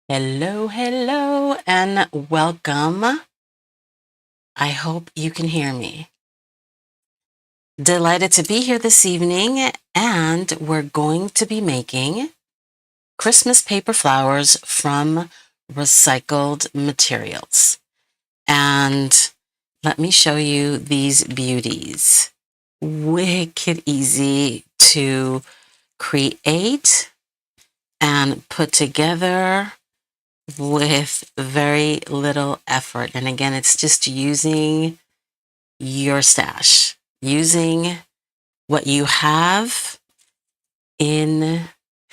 Hello, hello, and welcome. I hope you can hear me. Delighted to be here this evening, and we're going to be making Christmas paper flowers from recycled materials. And let me show you these beauties. Wicked easy to create and put together with very little effort. And again, it's just using your stash, using what you have in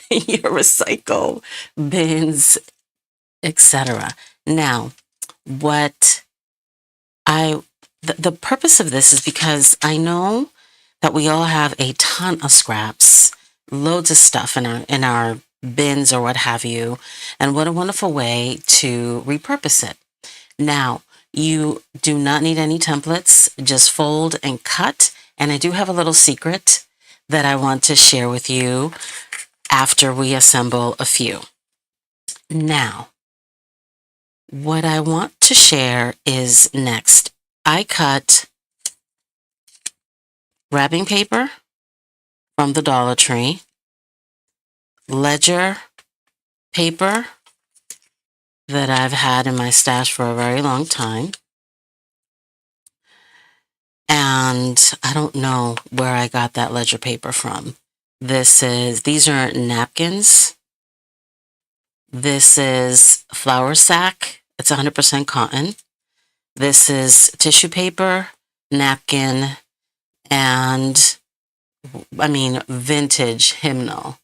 your recycle bins, etc. Now, what the purpose of this is because I know that we all have a ton of scraps, loads of stuff in our bins or what have you, and what a wonderful way to repurpose it. Now, you do not need any templates, just fold and cut. And I do have a little secret that I want to share with you after we assemble a few. Now, what I want to share is next. I cut wrapping paper from the Dollar Tree, ledger paper that I've had in my stash for a very long time. And I don't know where I got that ledger paper from. These are napkins. This is flour sack. It's 100% cotton. This is tissue paper, napkin, and vintage hymnal.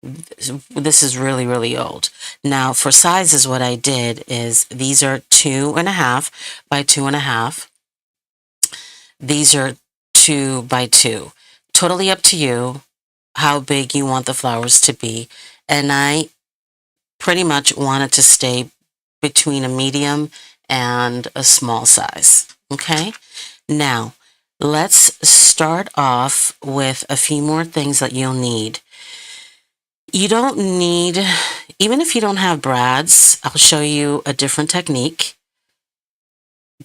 This is really, really old. Now, for sizes, what I did is these are 2.5 by 2.5. These are 2 by 2. Totally up to you how big you want the flowers to be. And I pretty much want it to stay between a medium and a small size. Okay? Now, let's start off with a few more things that you'll need. You don't need, even if you don't have brads, I'll show you a different technique,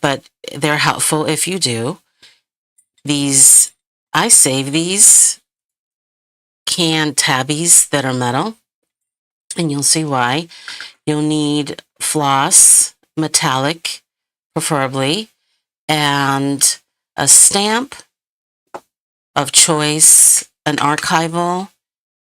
but they're helpful if you do. I save these canned tabbies that are metal, and you'll see why. You'll need floss, metallic, preferably, and a stamp of choice, an archival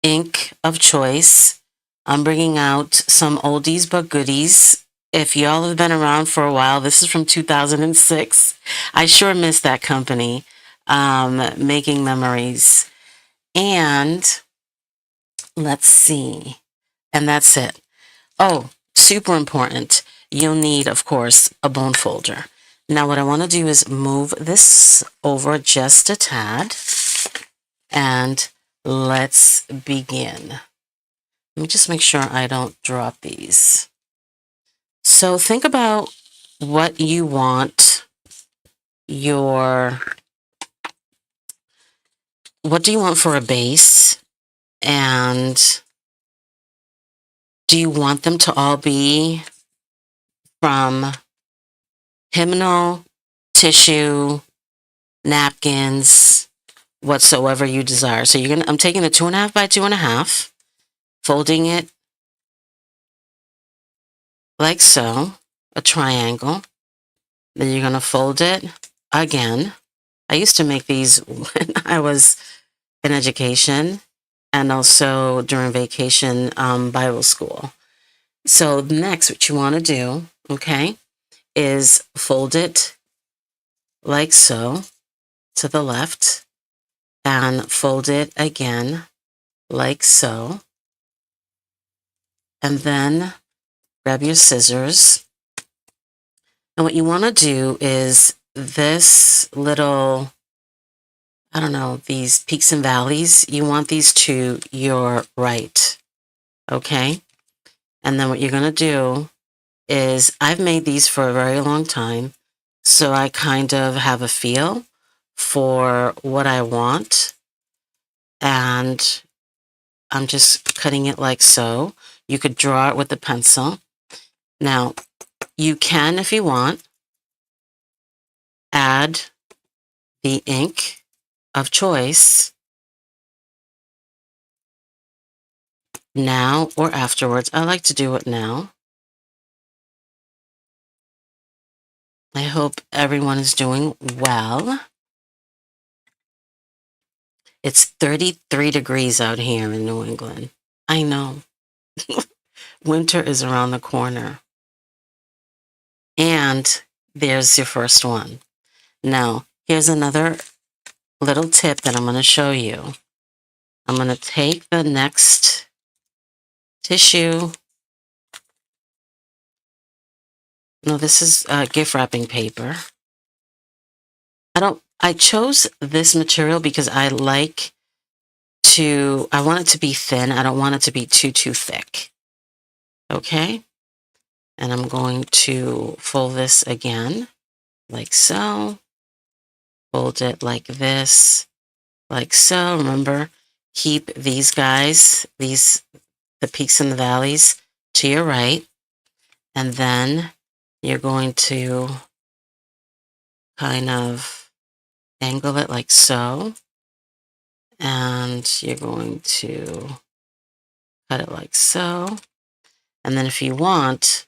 ink of choice. I'm bringing out some oldies but goodies. If y'all have been around for a while, this is from 2006. I sure miss that company. Making memories. And let's see. And that's it. Oh, super important. You'll need, of course, a bone folder. Now, what I want to do is move this over just a tad. And let's begin. Let me just make sure I don't drop these. So think about what you want what do you want for a base? And do you want them to all be from hymnal, tissue, napkins, whatsoever you desire? So I'm taking a 2.5 by 2.5, folding it like so, a triangle. Then you're going to fold it again. I used to make these when I was in education and also during vacation Bible school. So next, what you want to do, okay, is fold it like so to the left and fold it again like so. And then grab your scissors. And what you want to do is this little, I don't know, these peaks and valleys, you want these to your right, okay? And then what you're going to do is, I've made these for a very long time, so I kind of have a feel for what I want. And I'm just cutting it like so. You could draw it with a pencil. Now, you can, if you want, add the ink of choice now or afterwards. I like to do it now. I hope everyone is doing well. It's 33 degrees out here in New England. I know. Winter is around the corner. And there's your first one. Now, here's another little tip that I'm going to show you. I'm going to take the next tissue. No, this is gift wrapping paper. I chose this material because I want it to be thin. I don't want it to be too thick. Okay? And I'm going to fold this again, like so. Fold it like this, like so. Remember, keep these guys, the peaks and the valleys, to your right. And then you're going to kind of angle it like so. And you're going to cut it like so. And then if you want,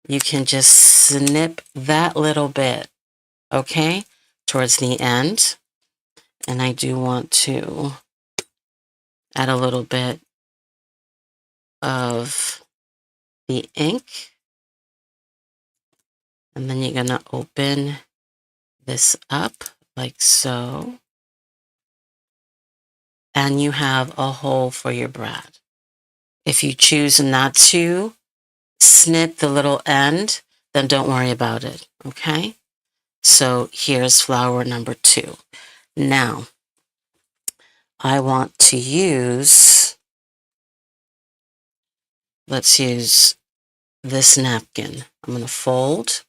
you can just snip that little bit, okay, towards the end. And I do want to add a little bit of the ink. And then you're going to open this up like so. And you have a hole for your brad. If you choose not to snip the little end, then don't worry about it, okay? So here's flower number 2. Now, I want to use, let's use this napkin. I'm going to fold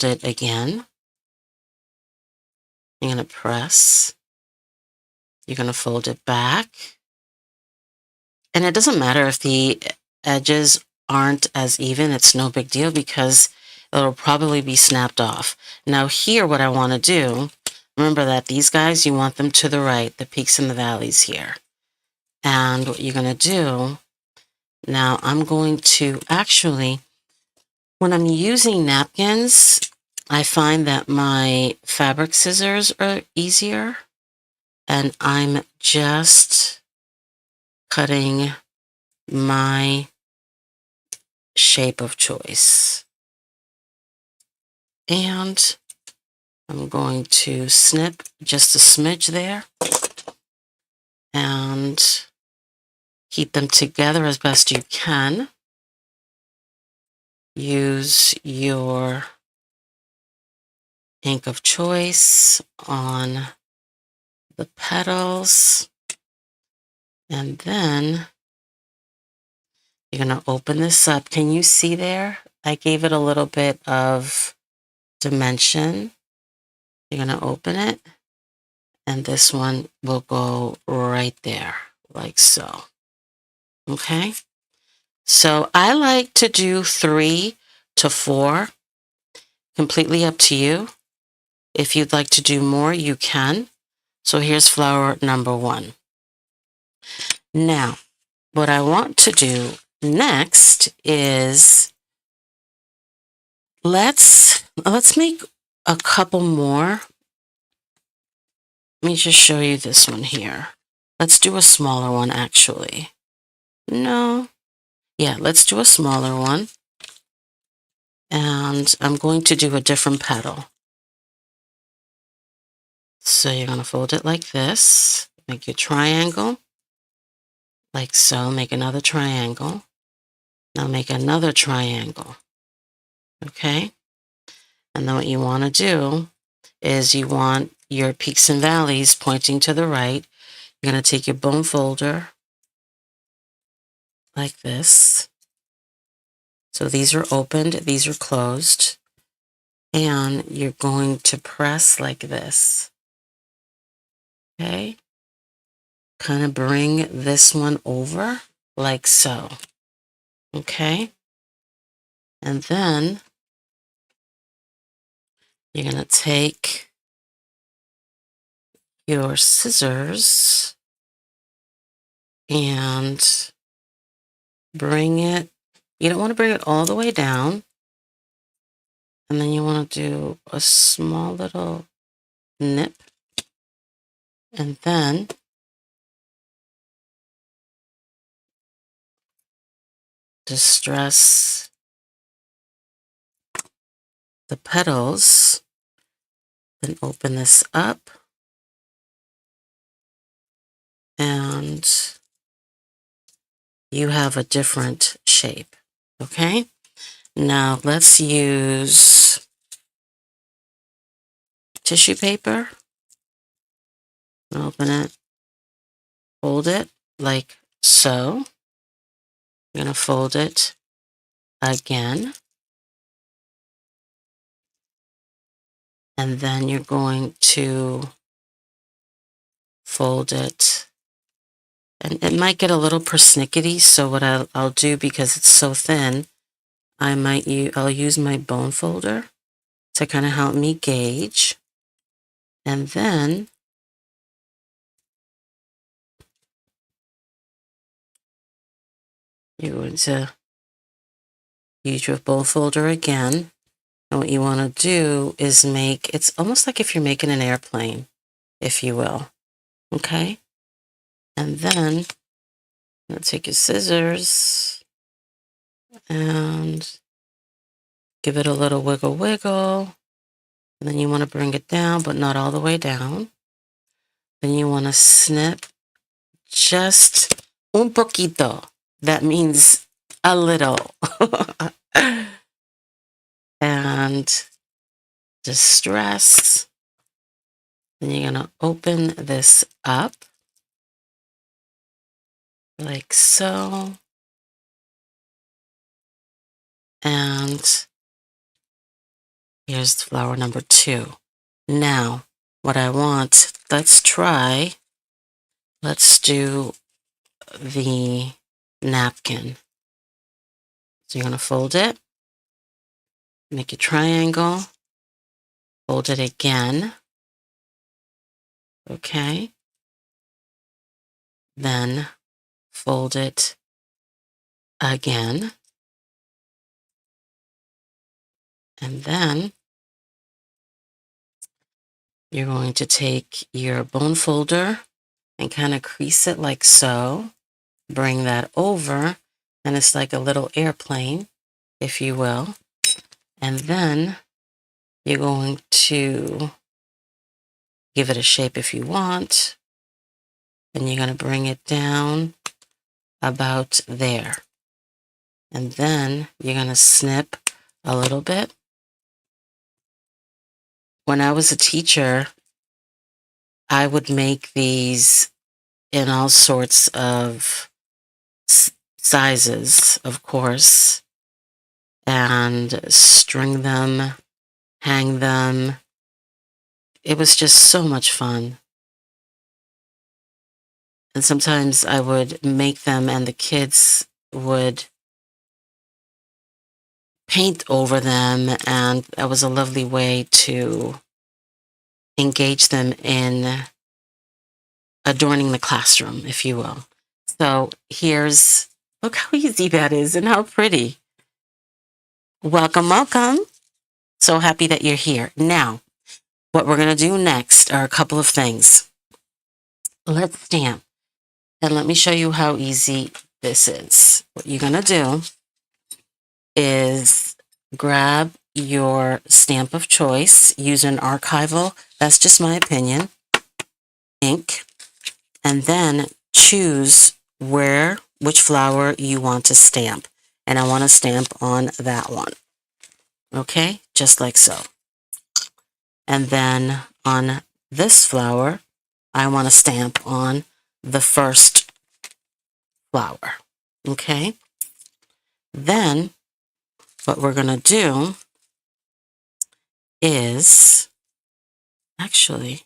it again. You're going to press. You're going to fold it back. And it doesn't matter if the edges aren't as even. It's no big deal because it'll probably be snapped off. Now here, what I want to do, remember that these guys, you want them to the right, the peaks and the valleys here. And what you're going to do, now I'm going to actually, when I'm using napkins, I find that my fabric scissors are easier. And I'm just cutting my shape of choice. And I'm going to snip just a smidge there and keep them together as best you can. Use your ink of choice on the petals. And then you're going to open this up. Can you see there? I gave it a little bit of dimension. You're going to open it, and this one will go right there, like so. Okay? So I like to do 3 to 4, completely up to you. If you'd like to do more, you can. So here's flower number 1. Now, what I want to do next is let's make a couple more. Let me just show you this one here. Let's do a smaller one, actually. No. Yeah, let's do a smaller one. And I'm going to do a different petal. So you're going to fold it like this. Make your triangle. Like so. Make another triangle. Now make another triangle. Okay? And then what you want to do is you want your peaks and valleys pointing to the right. You're going to take your bone folder like this. So these are opened, these are closed. And you're going to press like this. Okay? kind of bring this one over like so. Okay? And then you're going to take your scissors and bring it, you don't want to bring it all the way down. And then you want to do a small little nip. And then distress the petals. Then open this up. And you have a different shape. Okay? Now let's use tissue paper. Open it. Fold it like so. I'm going to fold it again. And then you're going to fold it. And it might get a little persnickety, so what I'll do, because it's so thin, I'll use my bone folder to kind of help me gauge. And then you're going to use your bone folder again. And what you want to do is it's almost like if you're making an airplane, if you will. Okay? And then you're going to take your scissors and give it a little wiggle wiggle. And then you want to bring it down, but not all the way down. Then you want to snip just un poquito. That means a little. And distress. Then you're going to open this up like so. And here's flower number 2. Now, what I want, let's do the napkin. So you're going to fold it, make a triangle, fold it again. Okay. Then fold it again. And then you're going to take your bone folder and kind of crease it like so. Bring that over, and it's like a little airplane, if you will. And then you're going to give it a shape if you want. And you're going to bring it down about there. And then you're going to snip a little bit. When I was a teacher, I would make these in all sorts of sizes, of course, and string them, hang them. It was just so much fun. And sometimes I would make them and the kids would paint over them, and that was a lovely way to engage them in adorning the classroom, if you will. So look how easy that is and how pretty. Welcome, welcome. So happy that you're here. Now, what we're going to do next are a couple of things. Let's stamp. And let me show you how easy this is. What you're going to do is grab your stamp of choice, use an Archival, that's just my opinion, ink, and then choose which flower you want to stamp. And I want to stamp on that one. Okay, just like so. And then on this flower, I want to stamp on the first flower. Okay, then what we're going to do is, actually,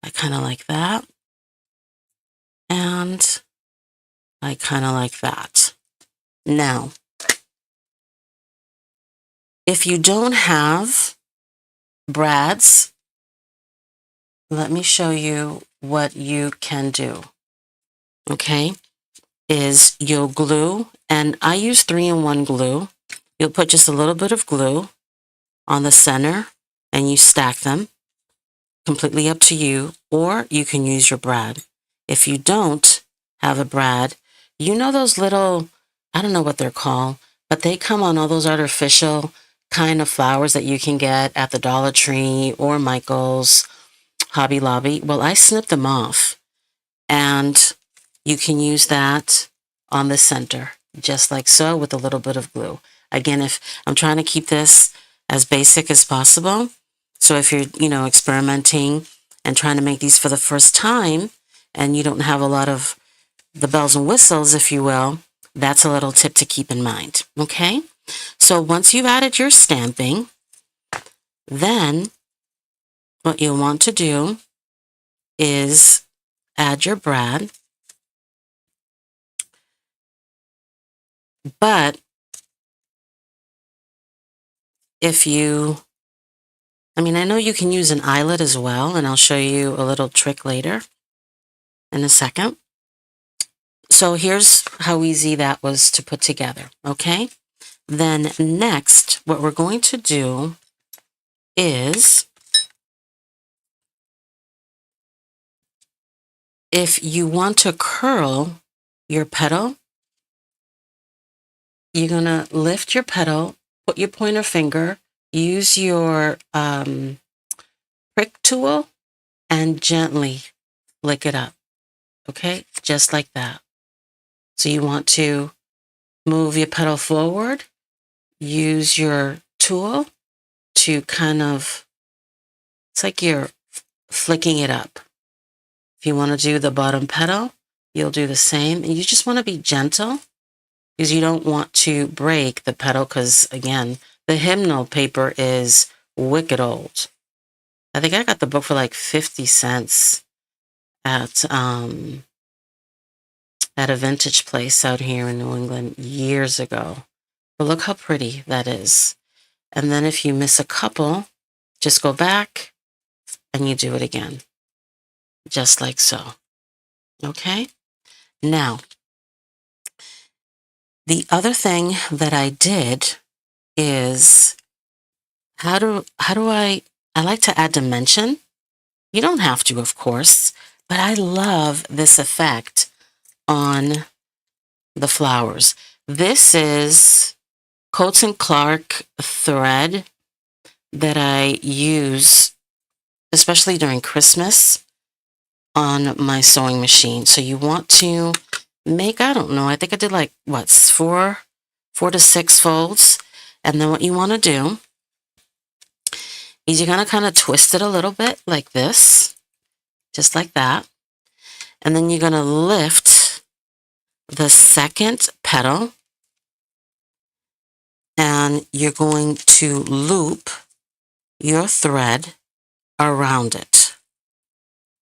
I kind of like that. And I kind of like that. Now, if you don't have brads, let me show you what you can do. Okay, is you'll glue, and I use 3-in-1 glue. You'll put just a little bit of glue on the center and you stack them. Completely up to you, or you can use your brad. If you don't have a brad, you know those little, I don't know what they're called, but they come on all those artificial kind of flowers that you can get at the Dollar Tree or Michael's, Hobby Lobby. Well, I snip them off, and you can use that on the center, just like so, with a little bit of glue. Again, if I'm trying to keep this as basic as possible, so if you're, experimenting and trying to make these for the first time, and you don't have a lot of the bells and whistles, if you will, that's a little tip to keep in mind, okay? So once you've added your stamping, then what you'll want to do is add your brad. But if I know you can use an eyelet as well, and I'll show you a little trick later in a second. So here's how easy that was to put together, okay? Then next, what we're going to do is, if you want to curl your petal, you're going to lift your petal, put your pointer finger, use your prick tool, and gently lick it up, okay? Just like that. So you want to move your petal forward, use your tool to kind of, it's like you're flicking it up. If you want to do the bottom petal, you'll do the same. And you just want to be gentle because you don't want to break the petal because, again, the hymnal paper is wicked old. I think I got the book for like 50 cents at a vintage place out here in New England years ago. But look how pretty that is. And then if you miss a couple, just go back and you do it again. Just like so. Okay? Now, the other thing that I did is, how do I like to add dimension. You don't have to, of course, but I love this effect on the flowers. This is Coats & Clark thread that I use, especially during Christmas, on my sewing machine. So you want to make, I don't know, I think I did like, what, four to six folds. And then what you want to do is you're going to kind of twist it a little bit like this, just like that. And then you're going to lift the second petal and you're going to loop your thread around it,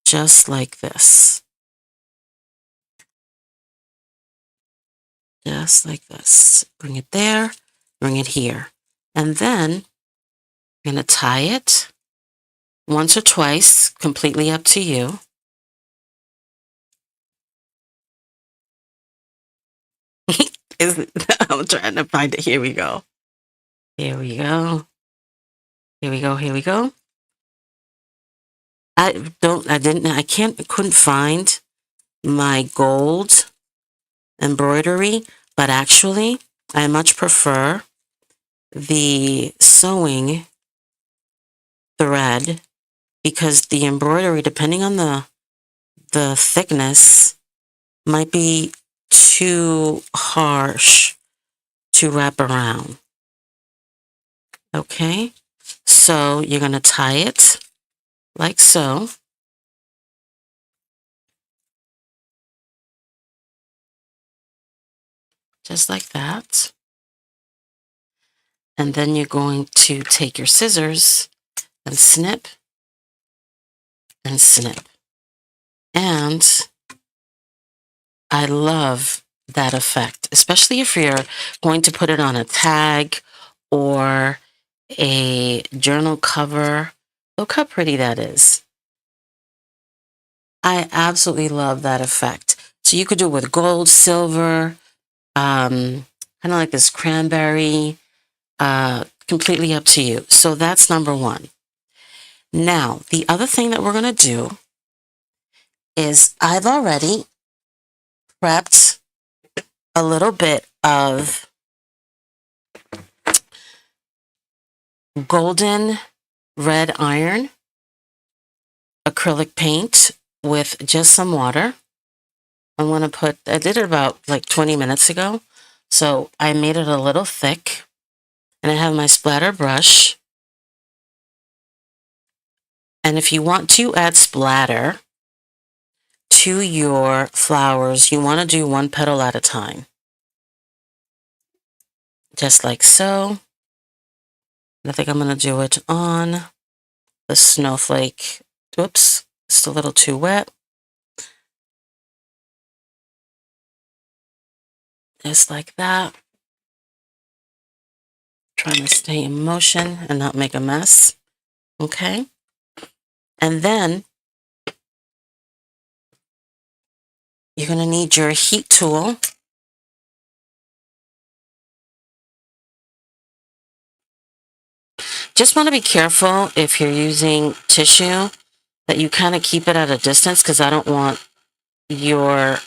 just like this. Just like this. Bring it there, bring it here. And then I'm going to tie it once or twice, completely up to you. I'm trying to find it. Here we go. Here we go. Here we go. Here we go. Couldn't find my gold embroidery, but actually I much prefer the sewing thread because the embroidery, depending on the thickness, might be too harsh to wrap around. Okay, so you're going to tie it like so. Just like that. And then you're going to take your scissors and snip and snip. And I love that effect, especially if you're going to put it on a tag or a journal cover. Look how pretty that is. I absolutely love that effect. So you could do it with gold, silver, kind of like this cranberry, completely up to you. So that's number one. Now, the other thing that we're going to do is I've already prepped a little bit of golden red iron acrylic paint with just some water. I'm going to put, I did it about like 20 minutes ago. So I made it a little thick. And I have my splatter brush. And if you want to add splatter to your flowers, you want to do one petal at a time. Just like so. I think I'm going to do it on the snowflake. Oops, it's a little too wet. Just like that. Trying to stay in motion and not make a mess. Okay. And then you're going to need your heat tool. Just want to be careful if you're using tissue that you kind of keep it at a distance, because I don't want your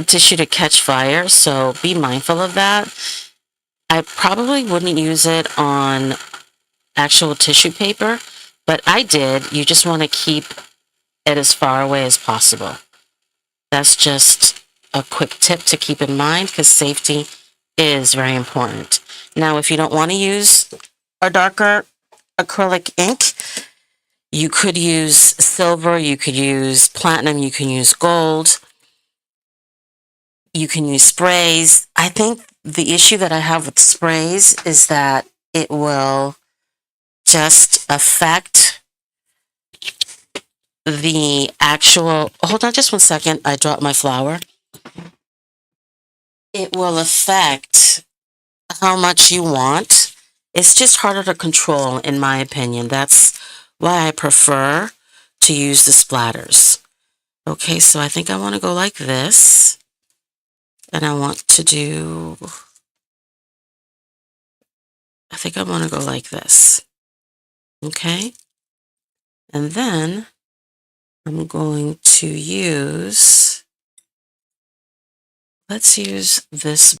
tissue to catch fire. So be mindful of that. I probably wouldn't use it on actual tissue paper, but I did. You just want to keep it as far away as possible. That's just a quick tip to keep in mind, because safety is very important. Now, if you don't want to use a darker acrylic ink, you could use silver, you could use platinum, you can use gold, you can use sprays. I think the issue that I have with sprays is that it will just affect the actual, hold on just one second, I dropped my flower. It will affect how much you want. It's just harder to control, in my opinion. That's why I prefer to use the splatters. Okay, so I think I want to go like this. And I want to do, I think I want to go like this. Okay. And then I'm going to use, let's use this